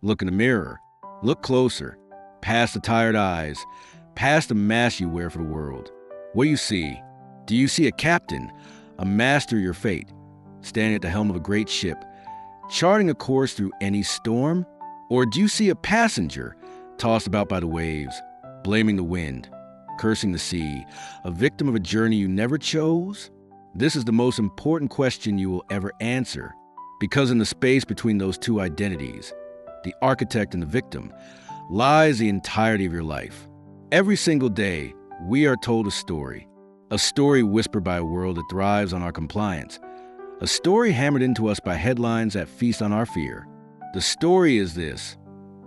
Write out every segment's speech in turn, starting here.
Look in the mirror. Look closer. Past the tired eyes. Past the mask you wear for the world. What do you see? Do you see a captain, a master of your fate, standing at the helm of a great ship, charting a course through any storm? Or do you see a passenger, tossed about by the waves, blaming the wind, cursing the sea, a victim of a journey you never chose? This is the most important question you will ever answer, because in the space between those two identities, the architect and the victim, lies the entirety of your life. Every single day, we are told a story whispered by a world that thrives on our compliance, a story hammered into us by headlines that feast on our fear. The story is this: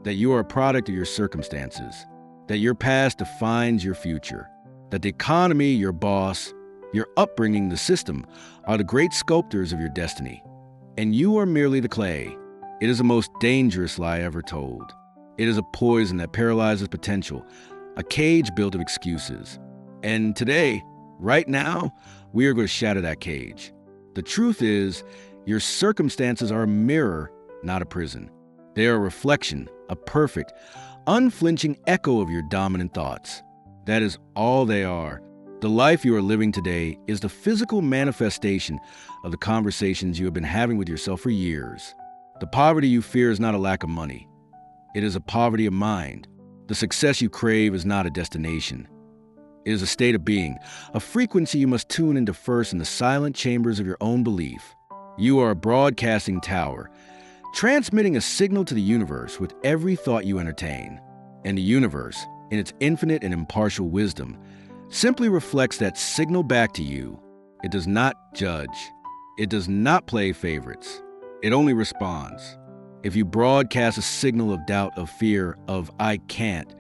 that you are a product of your circumstances, that your past defines your future, that the economy, your boss, your upbringing, the system, are the great sculptors of your destiny, and you are merely the clay. It is the most dangerous lie ever told. It is a poison that paralyzes potential, a cage built of excuses. And today, right now, we are going to shatter that cage. The truth is, your circumstances are a mirror, not a prison. They are a reflection, a perfect, unflinching echo of your dominant thoughts. That is all they are. The life you are living today is the physical manifestation of the conversations you have been having with yourself for years. The poverty you fear is not a lack of money. It is a poverty of mind. The success you crave is not a destination. It is a state of being, a frequency you must tune into first in the silent chambers of your own belief. You are a broadcasting tower, transmitting a signal to the universe with every thought you entertain. And the universe, in its infinite and impartial wisdom, simply reflects that signal back to you. It does not judge. It does not play favorites. It only responds. If you broadcast a signal of doubt, of fear, of "I can't,"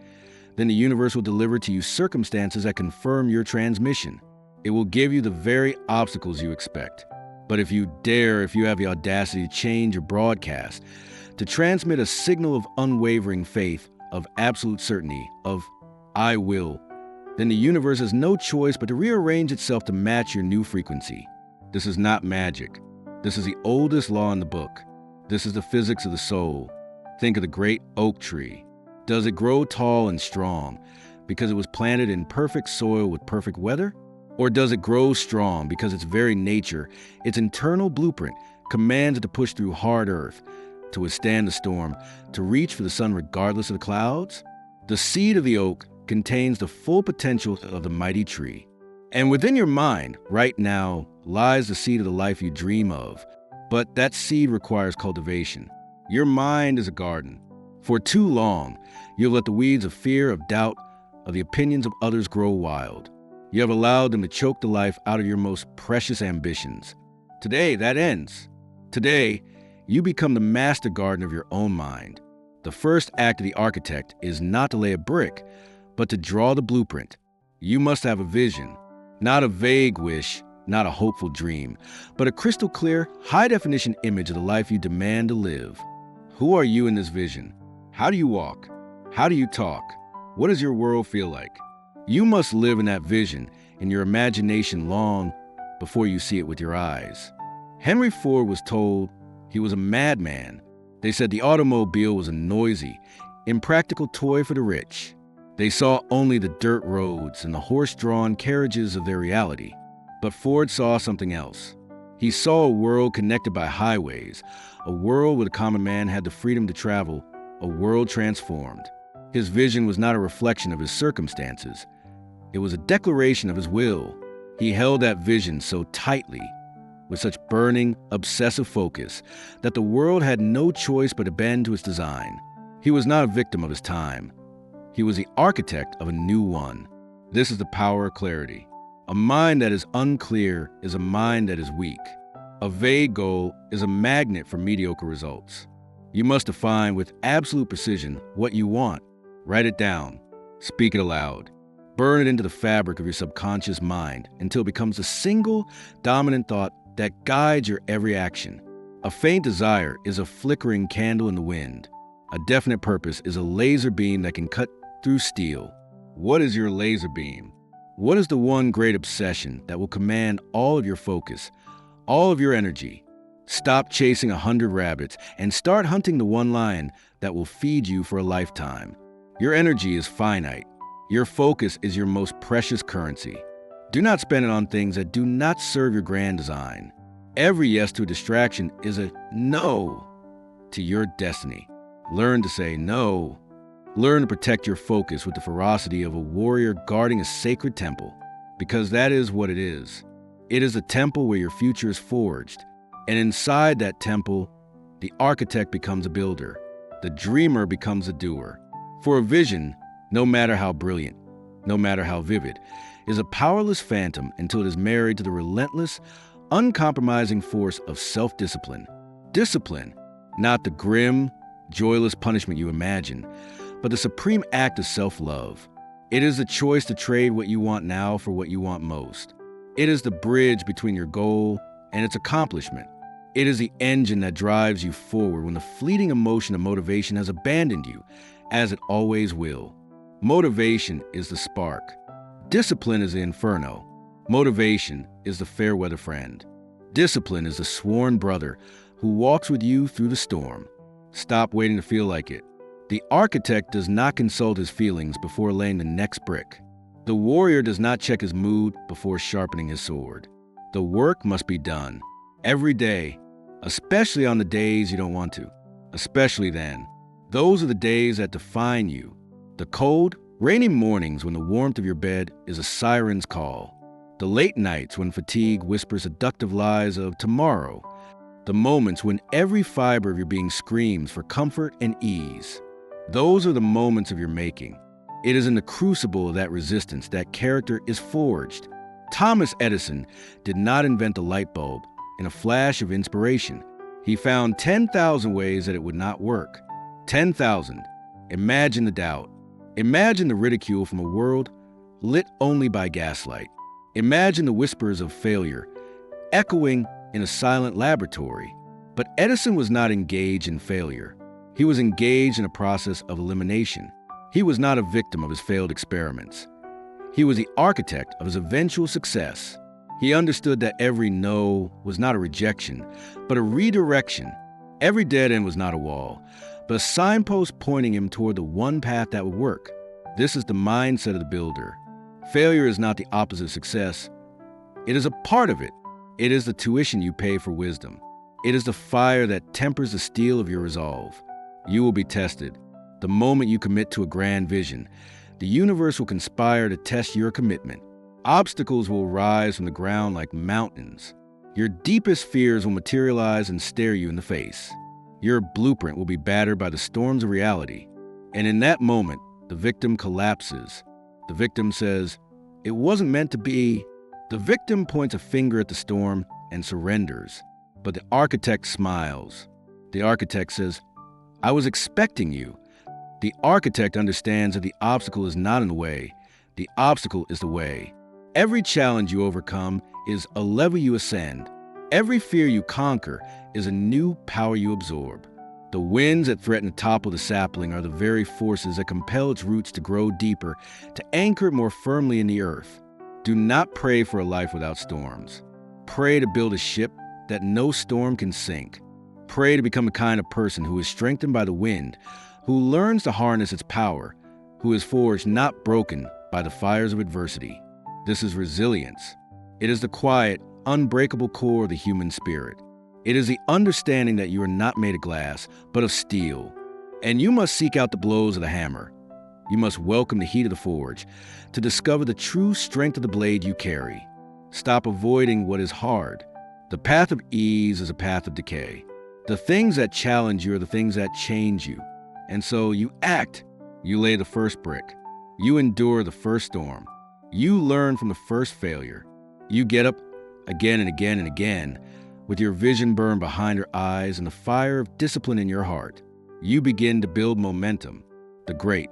then the universe will deliver to you circumstances that confirm your transmission. It will give you the very obstacles you expect. But if you have the audacity to change your broadcast, to transmit a signal of unwavering faith, of absolute certainty, of "I will," then the universe has no choice but to rearrange itself to match your new frequency. This is not magic. This is the oldest law in the book. This is the physics of the soul. Think of the great oak tree. Does it grow tall and strong because it was planted in perfect soil with perfect weather? Or does it grow strong because its very nature, its internal blueprint, commands it to push through hard earth, to withstand the storm, to reach for the sun regardless of the clouds? The seed of the oak contains the full potential of the mighty tree. And within your mind, right now, lies the seed of the life you dream of. But that seed requires cultivation. Your mind is a garden. For too long, you have let the weeds of fear, of doubt, of the opinions of others grow wild. You have allowed them to choke the life out of your most precious ambitions. Today, that ends. Today, you become the master gardener of your own mind. The first act of the architect is not to lay a brick, but to draw the blueprint. You must have a vision, not a vague wish, not a hopeful dream, but a crystal clear, high-definition image of the life you demand to live. Who are you in this vision? How do you walk? How do you talk? What does your world feel like? You must live in that vision, in your imagination long before you see it with your eyes. Henry Ford was told he was a madman. They said the automobile was a noisy, impractical toy for the rich. They saw only the dirt roads and the horse-drawn carriages of their reality. But Ford saw something else. He saw a world connected by highways, a world where the common man had the freedom to travel, a world transformed. His vision was not a reflection of his circumstances. It was a declaration of his will. He held that vision so tightly, with such burning, obsessive focus, that the world had no choice but to bend to its design. He was not a victim of his time. He was the architect of a new one. This is the power of clarity. A mind that is unclear is a mind that is weak. A vague goal is a magnet for mediocre results. You must define with absolute precision what you want. Write it down. Speak it aloud. Burn it into the fabric of your subconscious mind until it becomes a single dominant thought that guides your every action. A faint desire is a flickering candle in the wind. A definite purpose is a laser beam that can cut through steel. What is your laser beam? What is the one great obsession that will command all of your focus, all of your energy? Stop chasing 100 rabbits and start hunting the one lion that will feed you for a lifetime. Your energy is finite. Your focus is your most precious currency. Do not spend it on things that do not serve your grand design. Every yes to a distraction is a no to your destiny. Learn to say no. Learn to protect your focus with the ferocity of a warrior guarding a sacred temple, because that is what it is. It is a temple where your future is forged, and inside that temple, the architect becomes a builder. The dreamer becomes a doer. For a vision, no matter how brilliant, no matter how vivid, is a powerless phantom until it is married to the relentless, uncompromising force of self-discipline. Discipline, not the grim, joyless punishment you imagine, but the supreme act of self-love. It is the choice to trade what you want now for what you want most. It is the bridge between your goal and its accomplishment. It is the engine that drives you forward when the fleeting emotion of motivation has abandoned you, as it always will. Motivation is the spark. Discipline is the inferno. Motivation is the fair weather friend. Discipline is the sworn brother who walks with you through the storm. Stop waiting to feel like it. The architect does not consult his feelings before laying the next brick. The warrior does not check his mood before sharpening his sword. The work must be done every day, especially on the days you don't want to. Especially then. Those are the days that define you. The cold, rainy mornings when the warmth of your bed is a siren's call. The late nights when fatigue whispers seductive lies of tomorrow. The moments when every fiber of your being screams for comfort and ease. Those are the moments of your making. It is in the crucible of that resistance that character is forged. Thomas Edison did not invent the light bulb in a flash of inspiration. He found 10,000 ways that it would not work. 10,000. Imagine the doubt. Imagine the ridicule from a world lit only by gaslight. Imagine the whispers of failure echoing in a silent laboratory. But Edison was not engaged in failure. He was engaged in a process of elimination. He was not a victim of his failed experiments. He was the architect of his eventual success. He understood that every no was not a rejection, but a redirection. Every dead end was not a wall, but a signpost pointing him toward the one path that would work. This is the mindset of the builder. Failure is not the opposite of success. It is a part of it. It is the tuition you pay for wisdom. It is the fire that tempers the steel of your resolve. You will be tested. The moment you commit to a grand vision, the universe will conspire to test your commitment. Obstacles will rise from the ground like mountains. Your deepest fears will materialize and stare you in the face. Your blueprint will be battered by the storms of reality. And in that moment, the victim collapses. The victim says, "It wasn't meant to be." The victim points a finger at the storm and surrenders. But the architect smiles. The architect says, "I was expecting you." The architect understands that the obstacle is not in the way. The obstacle is the way. Every challenge you overcome is a level you ascend. Every fear you conquer is a new power you absorb. The winds that threaten to topple the sapling are the very forces that compel its roots to grow deeper, to anchor it more firmly in the earth. Do not pray for a life without storms. Pray to build a ship that no storm can sink. Pray to become the kind of person who is strengthened by the wind, who learns to harness its power, who is forged, not broken, by the fires of adversity. This is resilience. It is the quiet, unbreakable core of the human spirit. It is the understanding that you are not made of glass, but of steel. And you must seek out the blows of the hammer. You must welcome the heat of the forge to discover the true strength of the blade you carry. Stop avoiding what is hard. The path of ease is a path of decay. The things that challenge you are the things that change you. And so you act. You lay the first brick. You endure the first storm. You learn from the first failure. You get up again and again and again with your vision burned behind your eyes and the fire of discipline in your heart. You begin to build momentum. The great,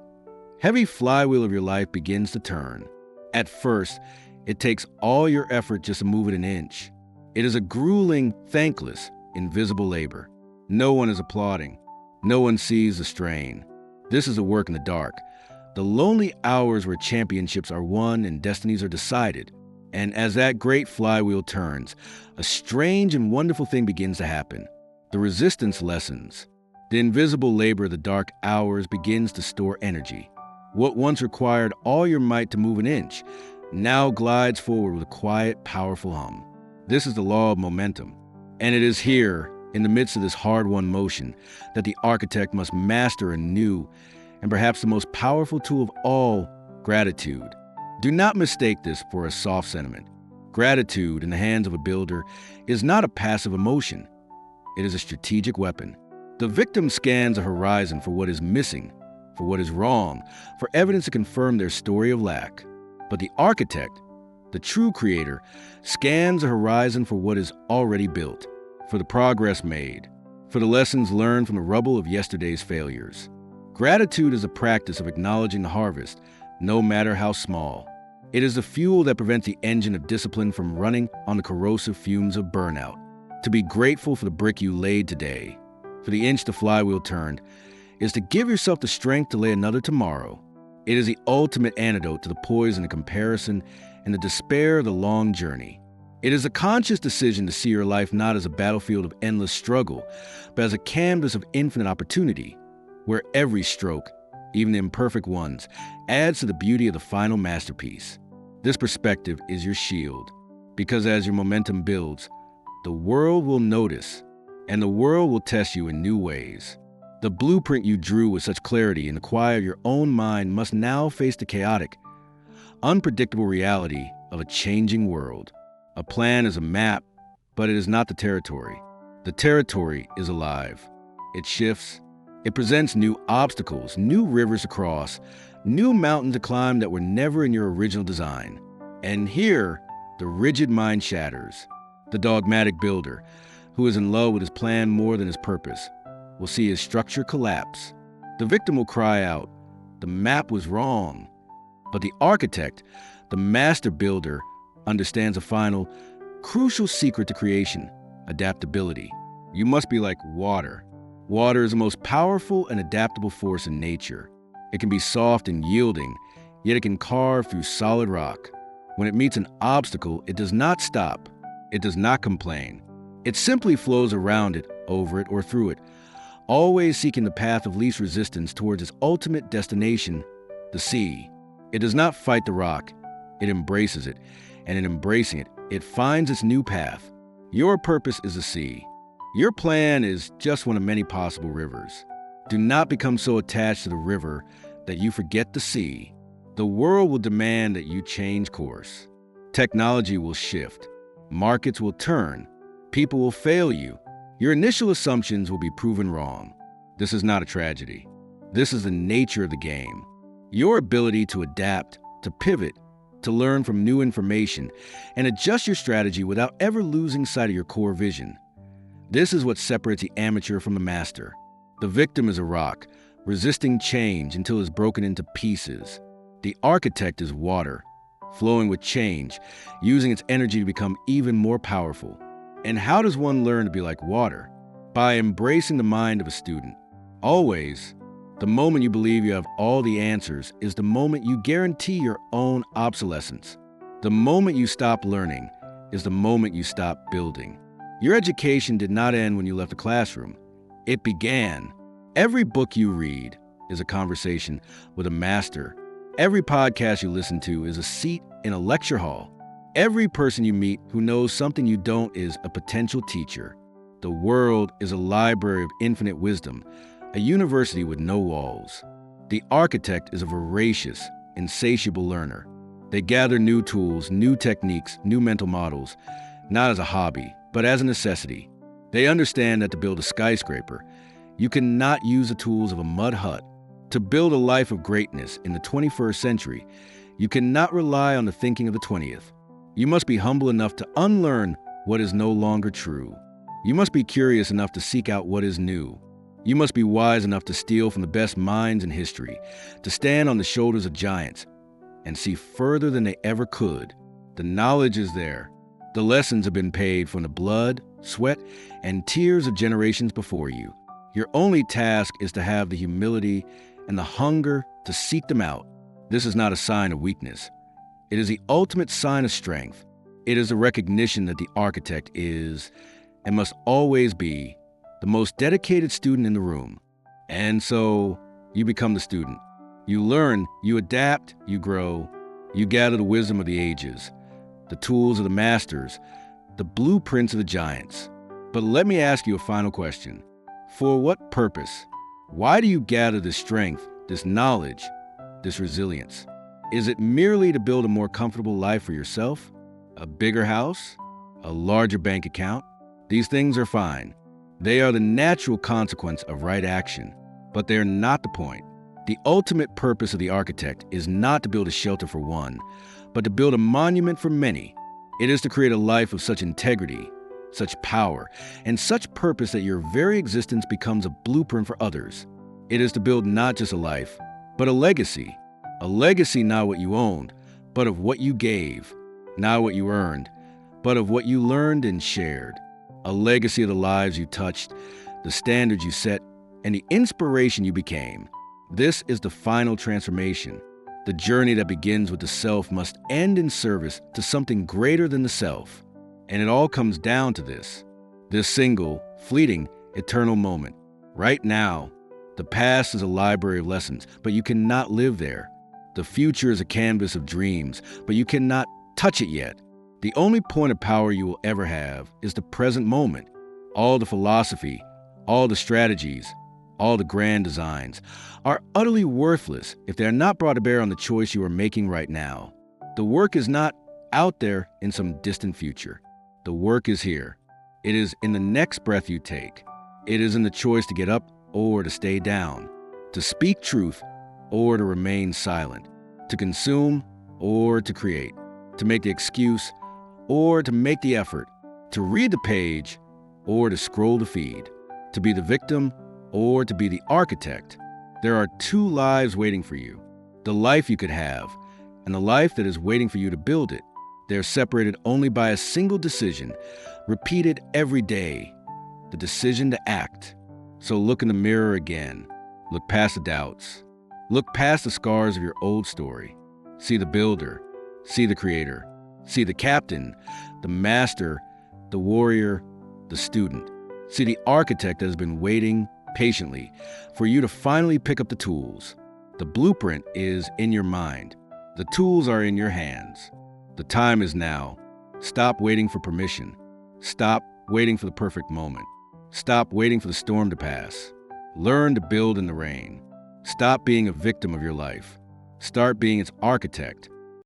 heavy flywheel of your life begins to turn. At first, it takes all your effort just to move it an inch. It is a grueling, thankless, invisible labor. No one is applauding. No one sees the strain. This is a work in the dark. The lonely hours where championships are won and destinies are decided. And as that great flywheel turns, a strange and wonderful thing begins to happen. The resistance lessens. The invisible labor of the dark hours begins to store energy. What once required all your might to move an inch now glides forward with a quiet, powerful hum. This is the law of momentum. And it is here, in the midst of this hard-won motion, that the architect must master a new and perhaps the most powerful tool of all, gratitude. Do not mistake this for a soft sentiment. Gratitude in the hands of a builder is not a passive emotion. It is a strategic weapon. The victim scans a horizon for what is missing, for what is wrong, for evidence to confirm their story of lack. But the architect, the true creator, scans a horizon for what is already built, for the progress made, for the lessons learned from the rubble of yesterday's failures. Gratitude is a practice of acknowledging the harvest, no matter how small. It is the fuel that prevents the engine of discipline from running on the corrosive fumes of burnout. To be grateful for the brick you laid today, for the inch the flywheel turned, is to give yourself the strength to lay another tomorrow. It is the ultimate antidote to the poison of comparison and the despair of the long journey. It is a conscious decision to see your life not as a battlefield of endless struggle, but as a canvas of infinite opportunity, where every stroke, even the imperfect ones, adds to the beauty of the final masterpiece. This perspective is your shield, because as your momentum builds, the world will notice, and the world will test you in new ways. The blueprint you drew with such clarity in the quiet of your own mind must now face the chaotic, unpredictable reality of a changing world. A plan is a map, but it is not the territory. The territory is alive. It shifts. It presents new obstacles, new rivers to cross, new mountains to climb that were never in your original design. And here, the rigid mind shatters. The dogmatic builder, who is in love with his plan more than his purpose, will see his structure collapse. The victim will cry out, "The map was wrong." But the architect, the master builder, understands a final, crucial secret to creation: adaptability. You must be like water. Water is the most powerful and adaptable force in nature. It can be soft and yielding, yet it can carve through solid rock. When it meets an obstacle, it does not stop. It does not complain. It simply flows around it, over it, or through it, always seeking the path of least resistance towards its ultimate destination, the sea. It does not fight the rock. It embraces it, and in embracing it, it finds its new path. Your purpose is the sea. Your plan is just one of many possible rivers. Do not become so attached to the river that you forget the sea. The world will demand that you change course. Technology will shift. Markets will turn. People will fail you. Your initial assumptions will be proven wrong. This is not a tragedy. This is the nature of the game. Your ability to adapt, to pivot, to learn from new information, and adjust your strategy without ever losing sight of your core vision. This is what separates the amateur from the master. The victim is a rock, resisting change until it is broken into pieces. The architect is water, flowing with change, using its energy to become even more powerful. And how does one learn to be like water? By embracing the mind of a student. Always, the moment you believe you have all the answers is the moment you guarantee your own obsolescence. The moment you stop learning is the moment you stop building. Your education did not end when you left the classroom. It began. Every book you read is a conversation with a master. Every podcast you listen to is a seat in a lecture hall. Every person you meet who knows something you don't is a potential teacher. The world is a library of infinite wisdom, a university with no walls. The architect is a voracious, insatiable learner. They gather new tools, new techniques, new mental models, not as a hobby, but as a necessity. They understand that to build a skyscraper, you cannot use the tools of a mud hut. To build a life of greatness in the 21st century, you cannot rely on the thinking of the 20th. You must be humble enough to unlearn what is no longer true. You must be curious enough to seek out what is new. You must be wise enough to steal from the best minds in history, to stand on the shoulders of giants and see further than they ever could. The knowledge is there. The lessons have been paid from the blood, sweat, and tears of generations before you. Your only task is to have the humility and the hunger to seek them out. This is not a sign of weakness. It is the ultimate sign of strength. It is a recognition that the architect is, and must always be, the most dedicated student in the room. And so, you become the student. You learn, you adapt, you grow, you gather the wisdom of the ages, the tools of the masters, the blueprints of the giants. But let me ask you a final question. For what purpose? Why do you gather this strength, this knowledge, this resilience? Is it merely to build a more comfortable life for yourself? A bigger house? A larger bank account? These things are fine. They are the natural consequence of right action, but they are not the point. The ultimate purpose of the architect is not to build a shelter for one, but to build a monument for many. It is to create a life of such integrity, such power, and such purpose that your very existence becomes a blueprint for others. It is to build not just a life, but a legacy. A legacy not what you owned, but of what you gave, not what you earned, but of what you learned and shared. A legacy of the lives you touched, the standards you set, and the inspiration you became. This is the final transformation. The journey that begins with the self must end in service to something greater than the self. And it all comes down to this single, fleeting, eternal moment. Right now, the past is a library of lessons, but you cannot live there. The future is a canvas of dreams, but you cannot touch it yet. The only point of power you will ever have is the present moment. All the philosophy, all the strategies, all the grand designs are utterly worthless if they are not brought to bear on the choice you are making right now. The work is not out there in some distant future. The work is here. It is in the next breath you take. It is in the choice to get up or to stay down, to speak truth or to remain silent, to consume or to create, to make the excuse or to make the effort, to read the page or to scroll the feed, to be the victim or to be the architect. There are two lives waiting for you, the life you could have and the life that is waiting for you to build it. They are separated only by a single decision, repeated every day, the decision to act. So look in the mirror again. Look past the doubts. Look past the scars of your old story. See the builder. See the creator. See the captain, the master, the warrior, the student. See the architect that has been waiting patiently for you to finally pick up the tools. The blueprint is in your mind. The tools are in your hands. The time is now. Stop waiting for permission. Stop waiting for the perfect moment. Stop waiting for the storm to pass. Learn to build in the rain. Stop being a victim of your life. Start being its architect.